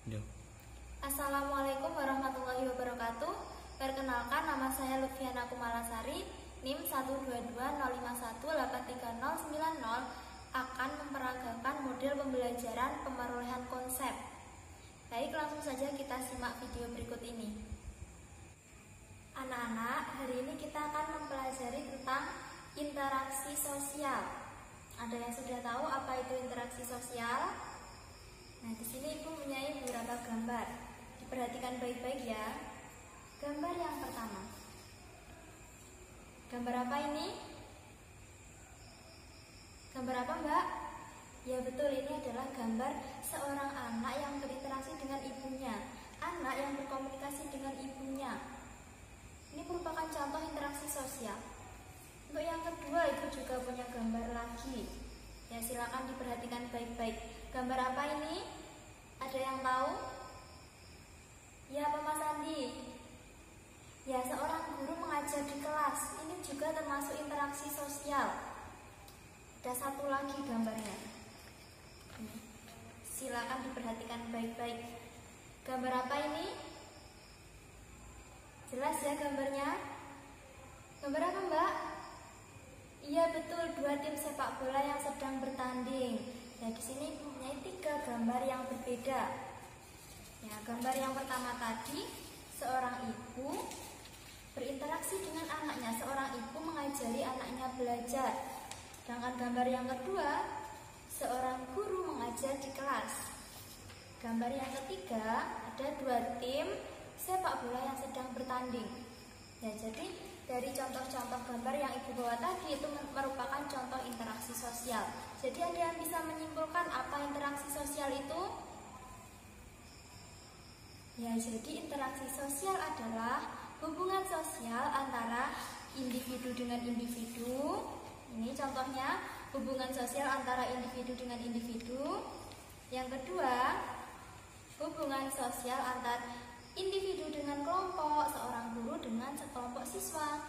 Yo. Assalamualaikum warahmatullahi wabarakatuh. Perkenalkan, nama saya Lutfiana Kumalasari, NIM 12205183090, akan memperagakan model pembelajaran pemerolehan konsep. Baik, langsung saja kita simak video berikut ini. Anak-anak, hari ini kita akan mempelajari tentang interaksi sosial. Ada yang sudah tahu apa itu interaksi sosial? Nah, di sini Ibu mempunyai beberapa gambar. Diperhatikan baik-baik ya. Gambar yang pertama. Gambar apa ini? Gambar apa, Mbak? Ya betul, ini adalah gambar seorang anak yang berinteraksi dengan ibunya, anak yang berkomunikasi dengan ibunya. Ini merupakan contoh interaksi sosial. Untuk yang kedua, Ibu juga punya gambar lagi. Ya, silakan diperhatikan baik-baik. Gambar apa ini? Ada yang tahu? Ya, apa Mas Andi? Ya, seorang guru mengajar di kelas. Ini juga termasuk interaksi sosial. Ada satu lagi gambarnya. Silakan diperhatikan baik-baik. Gambar apa ini? Jelas ya gambarnya? Gambar apa, Mbak? Iya betul, dua tim sepak bola yang sedang bertanding. Nah, di sini mempunyai tiga gambar yang berbeda. Ya, gambar yang pertama tadi, seorang ibu berinteraksi dengan anaknya. Seorang ibu mengajari anaknya belajar. Sedangkan gambar yang kedua, seorang guru mengajar di kelas. Gambar yang ketiga, ada dua tim sepak bola yang sedang bertanding. Ya, jadi dari contoh-contoh gambar yang Ibu bawa tadi itu merupakan contoh interaksi sosial. Jadi ada yang bisa menyimpulkan apa interaksi sosial itu? Ya, jadi interaksi sosial adalah hubungan sosial antara individu dengan individu. Ini contohnya, hubungan sosial antara individu dengan individu. Yang kedua, hubungan sosial antar individu dengan kelompok, seorang guru dengan sekelompok siswa.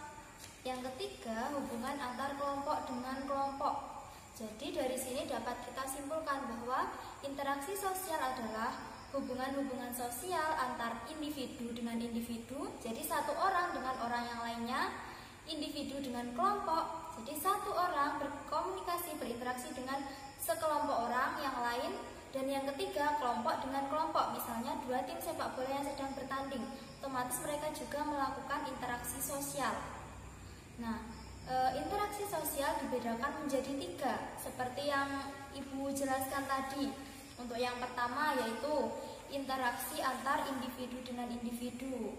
Yang ketiga, hubungan antar kelompok dengan kelompok. Jadi dari sini dapat kita simpulkan bahwa interaksi sosial adalah hubungan-hubungan sosial antar individu dengan individu. Jadi satu orang dengan orang yang lainnya, individu dengan kelompok. Jadi satu orang berkomunikasi, berinteraksi dengan sekelompok orang yang lain. Dan yang ketiga, kelompok dengan kelompok. Misalnya dua tim sepak bola yang sedang bertanding, otomatis mereka juga melakukan interaksi sosial. Nah, interaksi sosial dibedakan menjadi tiga, seperti yang Ibu jelaskan tadi. Untuk yang pertama yaitu interaksi antar individu dengan individu.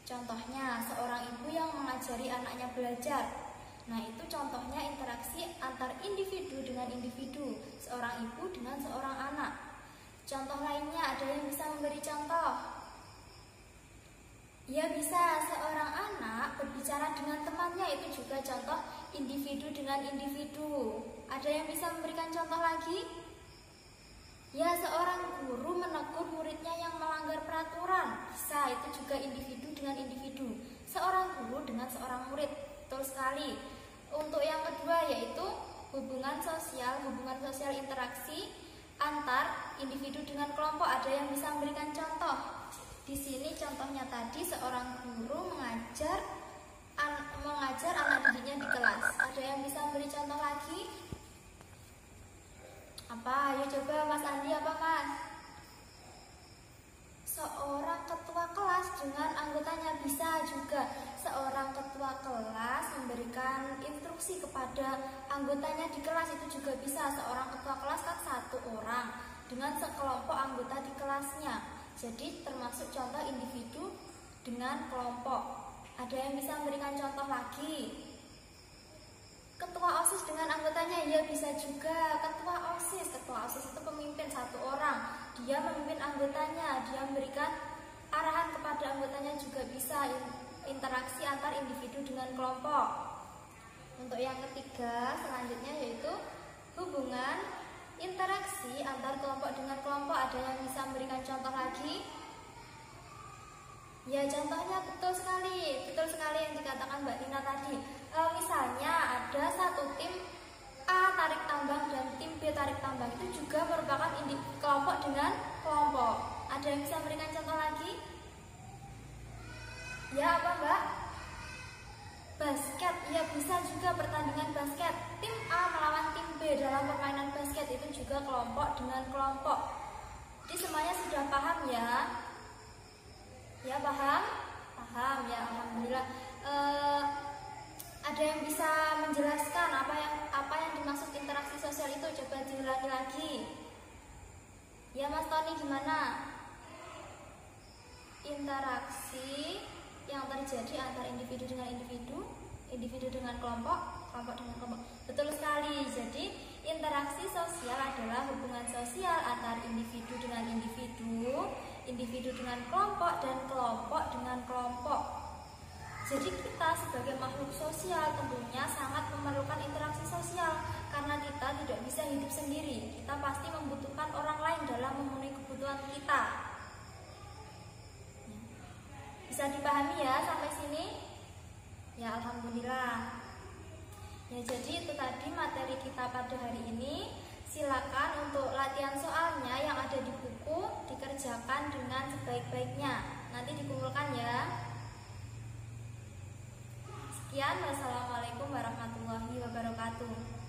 Contohnya, seorang ibu yang mengajari anaknya belajar. Nah, itu contohnya interaksi antar individu dengan individu, seorang ibu dengan seorang anak. Contoh lainnya, ada yang bisa memberi contoh? Ya, bisa seorang anak berbicara dengan temannya, itu juga contoh individu dengan individu. Ada yang bisa memberikan contoh lagi? Ya, seorang guru menegur muridnya yang melanggar peraturan. Bisa, itu juga individu dengan individu. Seorang guru dengan seorang murid. Betul sekali. Untuk yang kedua yaitu hubungan sosial interaksi antar individu dengan kelompok. Ada yang bisa memberikan contoh? Di sini contohnya tadi, seorang guru mengajar anak didiknya di kelas. Ada yang bisa memberi contoh lagi? Apa? Ayo coba Mas Andi, apa Mas? Seorang ketua kelas dengan anggotanya. Bisa juga seorang ketua kelas memberikan instruksi kepada anggotanya di kelas, itu juga bisa. Seorang ketua kelas kan satu orang dengan sekelompok anggota di kelasnya. Jadi termasuk contoh individu dengan kelompok. Ada yang bisa memberikan contoh lagi? Ketua OSIS dengan anggotanya, ya bisa juga. Ketua OSIS itu pemimpin satu orang. Dia memimpin anggotanya, dia memberikan arahan kepada anggotanya, juga bisa. Interaksi antar individu dengan kelompok. Untuk yang ketiga selanjutnya yaitu hubungan interaksi antar kelompok dengan kelompok. Ada yang bisa memberikan contoh lagi? Ya, contohnya betul sekali yang dikatakan Mbak Tina tadi. Misalnya ada satu tim A tarik tambang dan tim B tarik tambang, itu juga merupakan kelompok dengan kelompok. Ada yang bisa memberikan contoh lagi? Ya, apa Mbak? Basket, ya bisa juga pertandingan basket. Tim A melawan tim B dalam permainan basket, itu juga kelompok dengan kelompok. Jadi semuanya sudah paham ya? Ya paham? Paham ya, alhamdulillah. Ada yang bisa menjelaskan apa yang dimaksud interaksi sosial itu? Coba diulangi lagi. Ya Mas Tony, gimana? Interaksi yang terjadi antara individu dengan individu, individu dengan kelompok, kelompok dengan kelompok. Betul sekali. Jadi interaksi sosial adalah hubungan sosial antar individu dengan individu, individu dengan kelompok, dan kelompok dengan kelompok. Jadi kita sebagai makhluk sosial tentunya sangat memerlukan interaksi sosial, karena kita tidak bisa hidup sendiri. Kita pasti membutuhkan orang lain dalam memenuhi kebutuhan kita. Bisa dipahami ya sampai sini? Ya alhamdulillah. Ya jadi itu tadi materi kita pada hari ini. Silakan untuk latihan soalnya yang ada di buku dikerjakan dengan sebaik-baiknya. Nanti dikumpulkan ya. Sekian, wassalamualaikum warahmatullahi wabarakatuh.